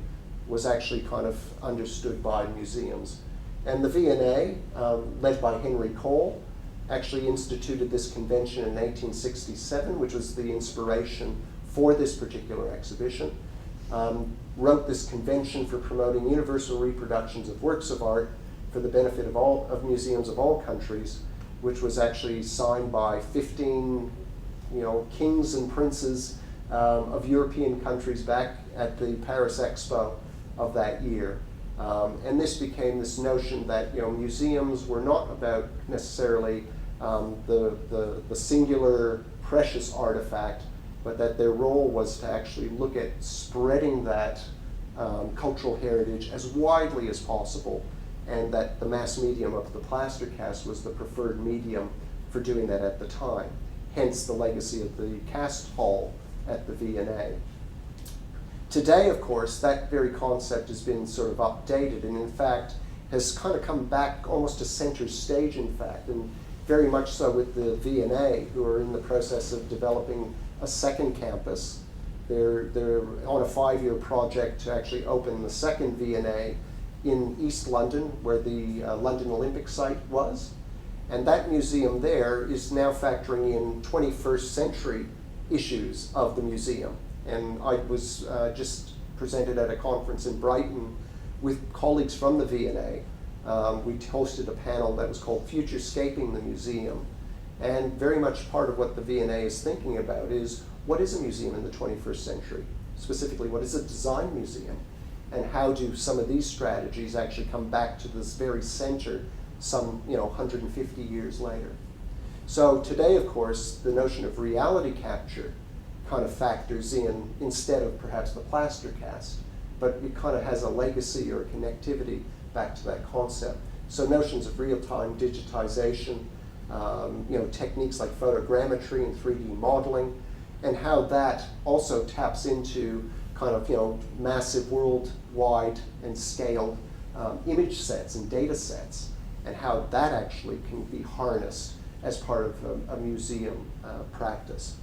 was actually kind of understood by museums. And the V&A, led by Henry Cole, actually instituted this convention in 1867, which was the inspiration for this particular exhibition. Wrote this convention for promoting universal reproductions of works of art for the benefit of museums of all countries, which was actually signed by 15 kings and princes of European countries back at the Paris Expo of that year. And this became this notion that museums were not about necessarily the singular precious artifact, but that their role was to actually look at spreading that cultural heritage as widely as possible, and that the mass medium of the plaster cast was the preferred medium for doing that at the time. Hence the legacy of the cast hall at the V&A. Today, of course, that very concept has been sort of updated, and in fact has kind of come back almost to center stage, in fact, and very much so with the V&A, who are in the process of developing a second campus. They're on a 5-year project to actually open the second V&A in East London, where the London Olympic site was. And that museum there is now factoring in 21st century issues of the museum. And I was just presented at a conference in Brighton with colleagues from the V&A. We hosted a panel that was called Futurescaping the Museum. And very much part of what the V&A is thinking about is, what is a museum in the 21st century? Specifically, what is a design museum? And how do some of these strategies actually come back to this very center some 150 years later? So today, of course, the notion of reality capture kind of factors in instead of perhaps the plaster cast, but it kind of has a legacy or a connectivity back to that concept. So notions of real-time digitization, techniques like photogrammetry and 3D modeling, and how that also taps into kind of massive worldwide and scaled image sets and data sets, and how that actually can be harnessed as part of a museum practice.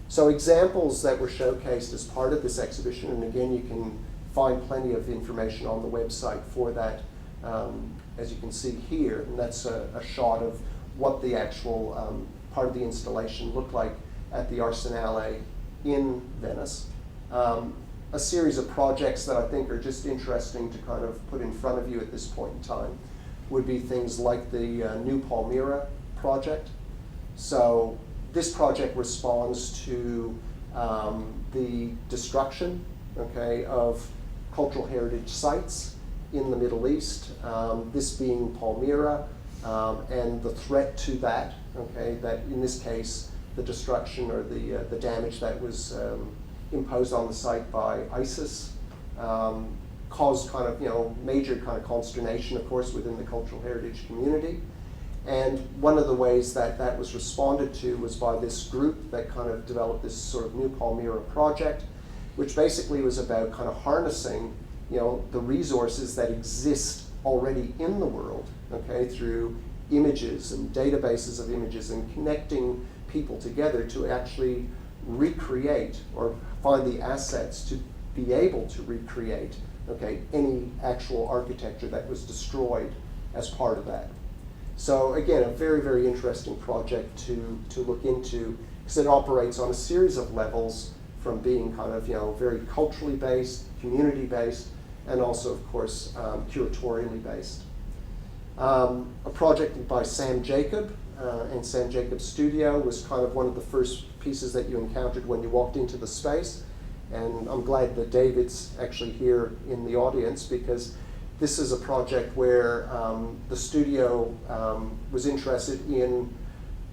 So examples that were showcased as part of this exhibition, and again you can find plenty of information on the website for that, as you can see here, and that's a shot of what the actual part of the installation looked like at the Arsenale in Venice. A series of projects that I think are just interesting to kind of put in front of you at this point in time would be things like the New Palmyra project. So this project responds to the destruction, of cultural heritage sites in the Middle East, this being Palmyra, and the threat to that, that in this case, the destruction or the damage that was imposed on the site by ISIS caused kind of, major kind of consternation, of course, within the cultural heritage community. And one of the ways that that was responded to was by this group that kind of developed this sort of New Palmyra project, which basically was about kind of harnessing, the resources that exist already in the world, through images and databases of images, and connecting people together to actually recreate or find the assets to be able to recreate, any actual architecture that was destroyed as part of that. So again, a very, very interesting project to look into, because it operates on a series of levels, from being kind of, very culturally based, community based, and also, of course, curatorially based. A project by Sam Jacob, and Sam Jacob's studio was kind of one of the first pieces that you encountered when you walked into the space. And I'm glad that David's actually here in the audience, because this is a project where the studio was interested in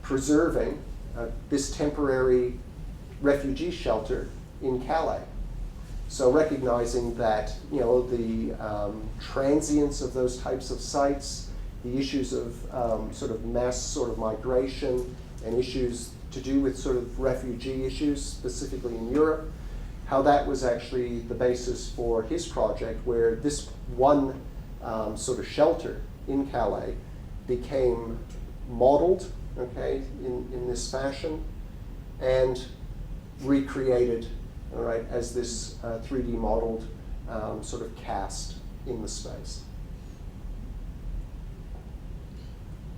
preserving this temporary refugee shelter in Calais. So recognizing that, the transience of those types of sites, the issues of sort of mass sort of migration, and issues to do with sort of refugee issues, specifically in Europe, how that was actually the basis for his project, where this one sort of shelter in Calais became modeled, in this fashion, and recreated, as this 3D modeled sort of cast in the space.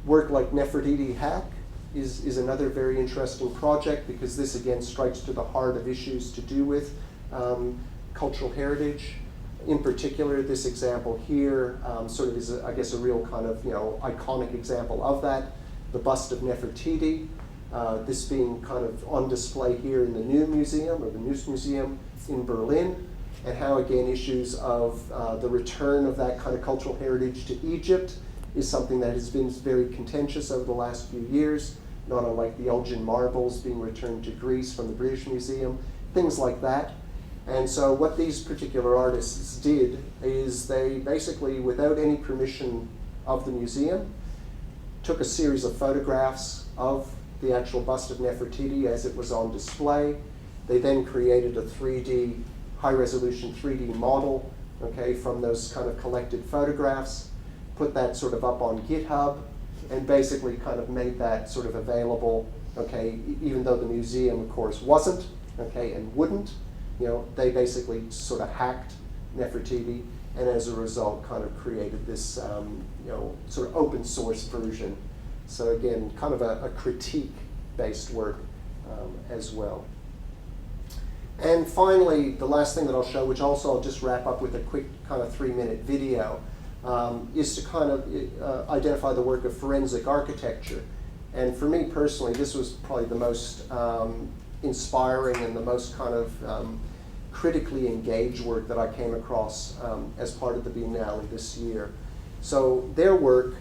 Work like Nefertiti Hack is another very interesting project, because this again strikes to the heart of issues to do with cultural heritage. In particular, this example here sort of is, I guess, a real kind of iconic example of that. The bust of Nefertiti, this being kind of on display here in the New Museum, or the Neues Museum in Berlin. and how, again, issues of the return of that kind of cultural heritage to Egypt is something that has been very contentious over the last few years, not unlike the Elgin marbles being returned to Greece from the British Museum, things like that. And so what these particular artists did is they basically, without any permission of the museum, took a series of photographs of the actual bust of Nefertiti as it was on display. They then created a 3D, high-resolution 3D model, okay, from those kind of collected photographs, put that sort of up on GitHub, and basically kind of made that sort of available, okay, even though the museum, of course, wasn't, okay, and wouldn't. You know, they basically sort of hacked Nefertiti, and as a result kind of created this, you know, sort of open source version. So again, kind of a critique-based work as well. And finally, the last thing that I'll show, which also I'll just wrap up with a quick kind of 3-minute video, is to kind of identify the work of forensic architecture. And for me personally, this was probably the most inspiring and the most kind of critically engaged work that I came across as part of the Biennale this year. So their work,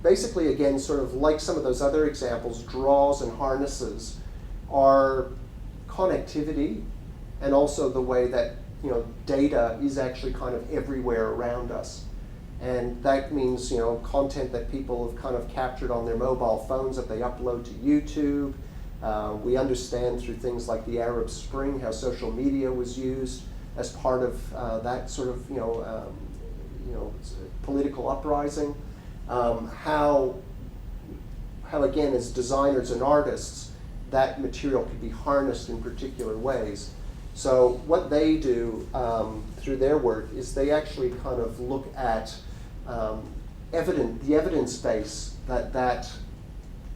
basically again, sort of like some of those other examples, draws and harnesses our connectivity and also the way that, you know, data is actually kind of everywhere around us. And that means, you know, content that people have kind of captured on their mobile phones that they upload to YouTube. We understand through things like the Arab Spring how social media was used as part of that sort of, you know, political uprising. How again, as designers and artists, that material could be harnessed in particular ways. So what they do through their work is they actually kind of look at the evidence base that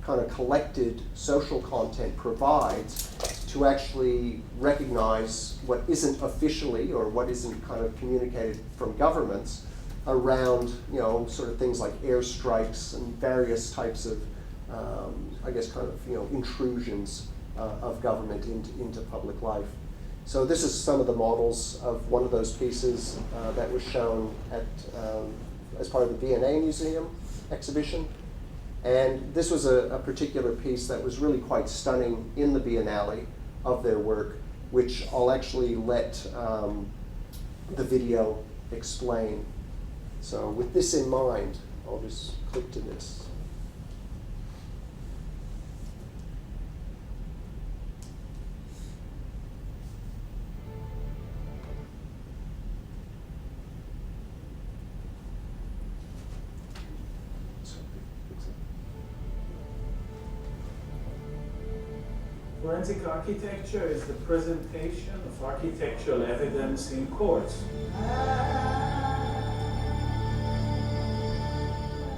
kind of collected social content provides to actually recognize what isn't officially or what isn't kind of communicated from governments around, you know, sort of things like airstrikes and various types of, I guess, kind of, you know, intrusions of government into public life. So this is some of the models of one of those pieces that was shown at, as part of the V&A Museum exhibition. And this was a particular piece that was really quite stunning in the Biennale of their work, which I'll actually let the video explain. So with this in mind, I'll just click to this. Forensic architecture is the presentation of architectural evidence in courts.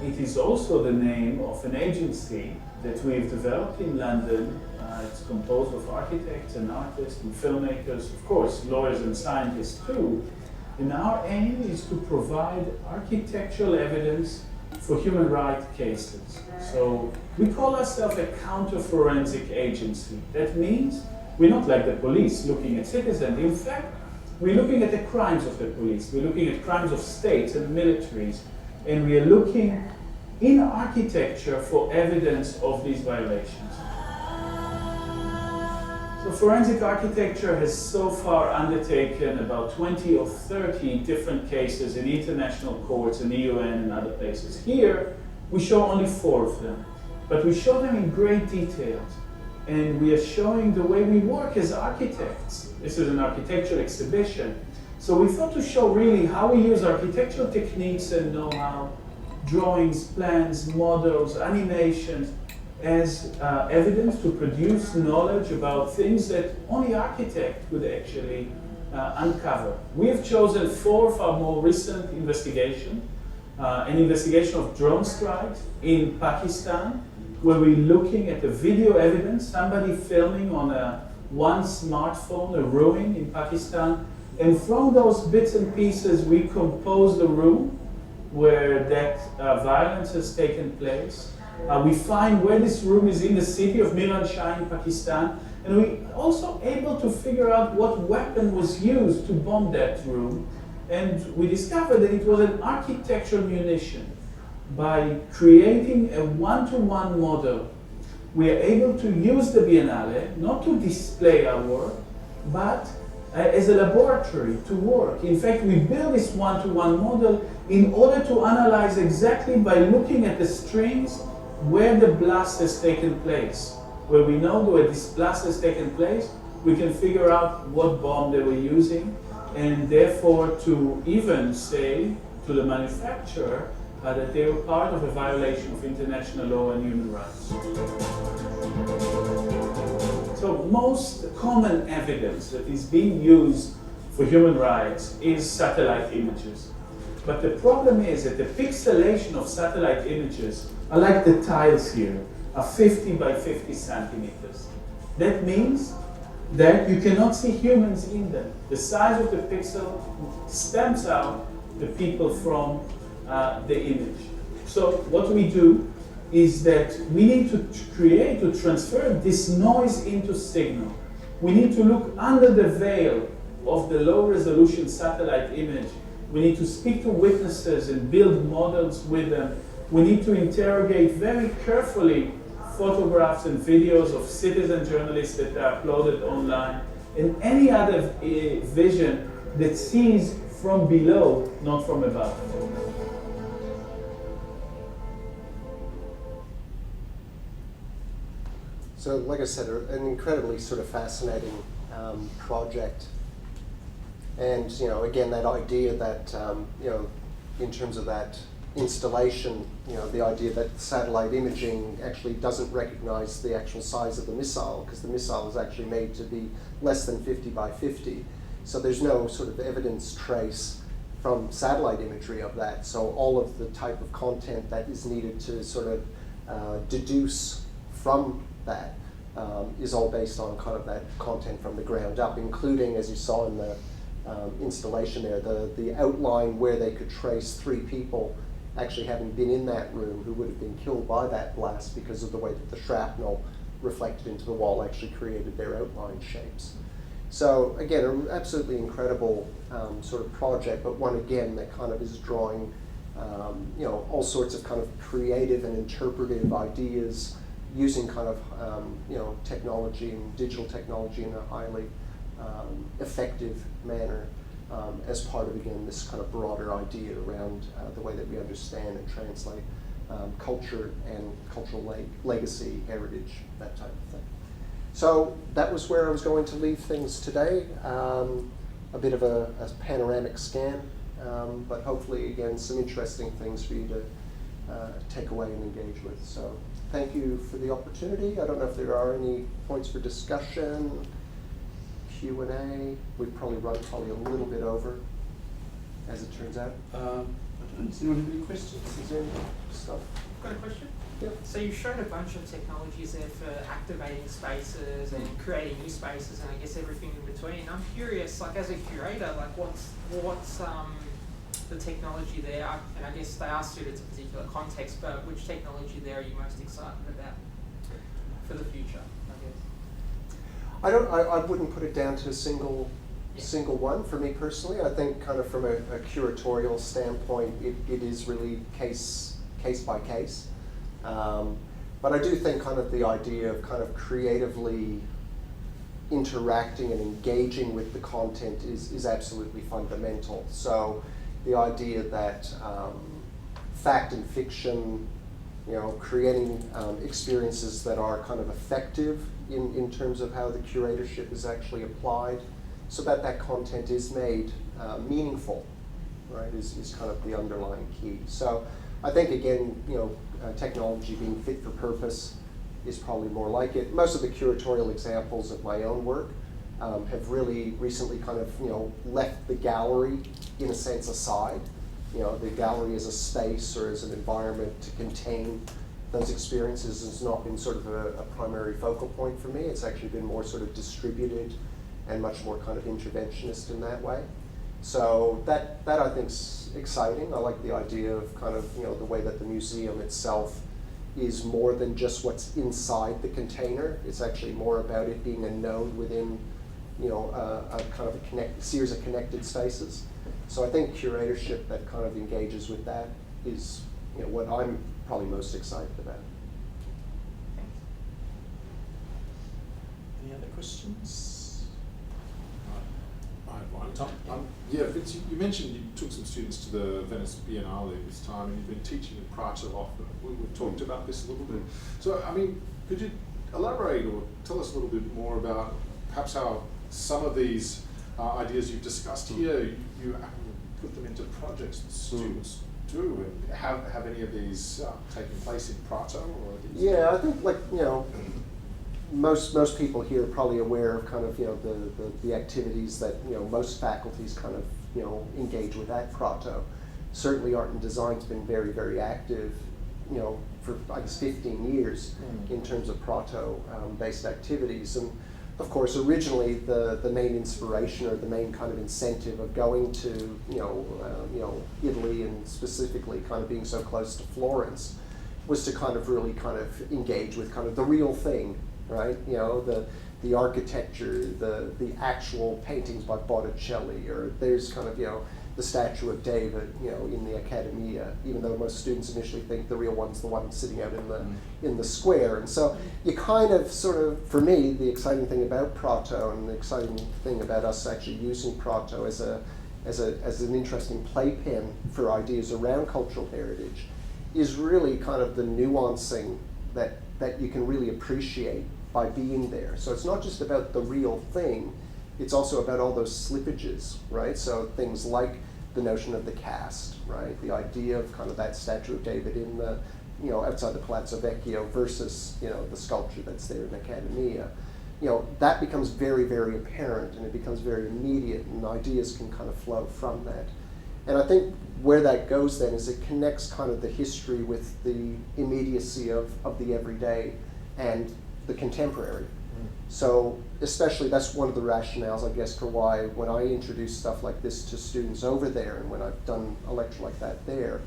It is also the name of an agency that we've developed in London. It's composed of architects and artists and filmmakers, of course, lawyers and scientists too. And our aim is to provide architectural evidence for human rights cases. So we call ourselves a counter-forensic agency. That means we're not like the police looking at citizens. In fact, we're looking at the crimes of the police. We're looking at crimes of states and militaries. And we are looking in architecture for evidence of these violations. So forensic architecture has so far undertaken about 20 or 30 different cases in international courts in the UN and other places. Here, we show only 4 of them, but we show them in great detail. And we are showing the way we work as architects. This is an architectural exhibition. So we thought to show really how we use architectural techniques and know-how, drawings, plans, models, animations, as evidence to produce knowledge about things that only architect could actually uncover. We have chosen 4 of our more recent investigations. An investigation of drone strikes in Pakistan, where we're looking at the video evidence, somebody filming on one smartphone a ruin in Pakistan, and from those bits and pieces we compose the room where that violence has taken place. We find where this room is in the city of Miran Shah in Pakistan, and we also able to figure out what weapon was used to bomb that room. And we discovered that it was an architectural munition. By creating a one-to-one model, we are able to use the Biennale not to display our work, but as a laboratory to work. In fact, we build this one-to-one model in order to analyze exactly by looking at the strings where the blast has taken place. Where we know where this blast has taken place, we can figure out what bomb they were using, and therefore to even say to the manufacturer that they were part of a violation of international law and human rights. So most common evidence that is being used for human rights is satellite images. But the problem is that the pixelation of satellite images are like the tiles here, are 50 by 50 centimeters. That means that you cannot see humans in them. The size of the pixel stamps out the people from the image. So what we do is that we need to transfer this noise into signal. We need to look under the veil of the low resolution satellite image. We need to speak to witnesses and build models with them. We need to interrogate very carefully photographs and videos of citizen journalists that are uploaded online, and any other vision that sees from below, not from above. So, like I said, an incredibly sort of fascinating project. And, you know, again, that idea that, you know, in terms of that installation, you know, the idea that satellite imaging actually doesn't recognize the actual size of the missile, because the missile is actually made to be less than 50 by 50. So there's no sort of evidence trace from satellite imagery of that. So all of the type of content that is needed to sort of deduce from that is all based on kind of that content from the ground up, including, as you saw in the installation there, the outline where they could trace 3 people actually having been in that room who would have been killed by that blast because of the way that the shrapnel reflected into the wall actually created their outline shapes. So again, an absolutely incredible sort of project, but one again that kind of is drawing you know, all sorts of kind of creative and interpretive ideas using kind of you know, technology and digital technology in a highly effective manner as part of, again, this kind of broader idea around the way that we understand and translate culture and cultural legacy, heritage, that type of thing. So that was where I was going to leave things today. A bit of a panoramic scan, but hopefully, again, some interesting things for you to take away and engage with. So thank you for the opportunity. I don't know if there are any points for discussion. Q&A. We've probably run a little bit over, as it turns out. I don't see anyone have any questions. Is there any stuff? I've got a question. Yep. So you showed a bunch of technologies there for activating spaces and creating new spaces, and I guess everything in between. I'm curious, like as a curator, like what's the technology there? And I guess they are suited to a particular context, but which technology there are you most excited about for the future? I wouldn't put it down to a single one. For me personally, I think kind of from a curatorial standpoint, it is really case by case. But I do think kind of the idea of kind of creatively interacting and engaging with the content is absolutely fundamental. So the idea that fact and fiction, you know, creating experiences that are kind of effective in terms of how the curatorship is actually applied, so that that content is made meaningful, right, is kind of the underlying key. So I think, again, you know, technology being fit for purpose is probably more like it. Most of the curatorial examples of my own work have really recently kind of, you know, left the gallery, in a sense, aside. You know, the gallery as a space or as an environment to contain those experiences has not been sort of a primary focal point for me. It's actually been more sort of distributed and much more kind of interventionist in that way. So that I think's exciting. I like the idea of kind of, you know, the way that the museum itself is more than just what's inside the container. It's actually more about it being a node within, a kind of a series of connected spaces. So I think curatorship that kind of engages with that is, what I'm probably most excited about. Any other questions? I have one. Tom, yeah, Vince, you mentioned you took some students to the Venice Biennale this time, and you've been teaching in Prato often. We've talked about this a little bit. So, I mean, could you elaborate or tell us a little bit more about perhaps how some of these ideas you've discussed here, you put them into projects that students do, and have any of these taken place in Prato? Or these I think most people here are probably aware of kind of the activities that most faculties kind of engage with at Prato. Certainly art and design's been very, very active for I guess 15 years in terms of Prato based activities. And of course originally the main inspiration or the main kind of incentive of going to Italy, and specifically kind of being so close to Florence, was to kind of really kind of engage with kind of the real thing. Right, the architecture, the actual paintings by Botticelli, or there's kind of the statue of David, in the Accademia, even though most students initially think the real one's the one sitting out in the square. And so you kind of sort of, for me, the exciting thing about Prato, and the exciting thing about us actually using Prato as an interesting playpen for ideas around cultural heritage, is really kind of the nuancing that you can really appreciate by being there. So it's not just about the real thing, it's also about all those slippages, right? So things like the notion of the cast, right? The idea of kind of that statue of David in the, outside the Palazzo Vecchio versus, the sculpture that's there in Accademia. That becomes very, very apparent, and it becomes very immediate, and ideas can kind of flow from that. And I think where that goes then is it connects kind of the history with the immediacy of the everyday and the contemporary. So especially that's one of the rationales, I guess, for why when I introduce stuff like this to students over there, and when I've done a lecture like that there,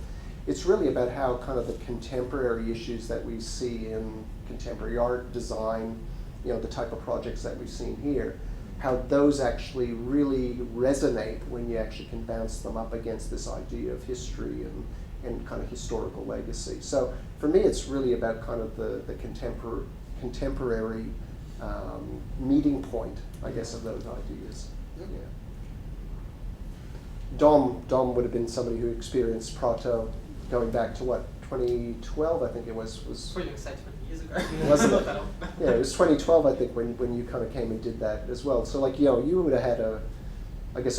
it's really about how kind of the contemporary issues that we see in contemporary art, design, the type of projects that we've seen here, how those actually really resonate when you actually can bounce them up against this idea of history and kind of historical legacy. So for me, it's really about kind of the contemporary meeting point, I guess, of those ideas. Yep. Yeah. Dom would have been somebody who experienced Prato going back to what, 2012, I think it was. Before you say 20 years ago. Wasn't it? Yeah, it was 2012, I think, when you kind of came and did that as well. So like, you would have had a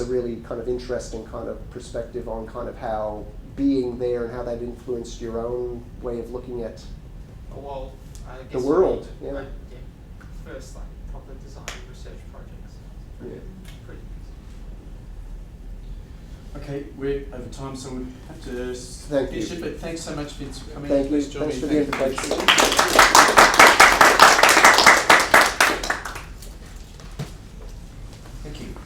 really kind of interesting kind of perspective on kind of how being there and how that influenced your own way of looking at Well, I guess the world. Yeah. First, like, proper design research projects. Yeah. Pretty Okay, we're over time, so we have to Thank you. finish it, but thanks so much, Vince, for coming. Thank you. Please join Thanks me for in the thanking Vince. invitation.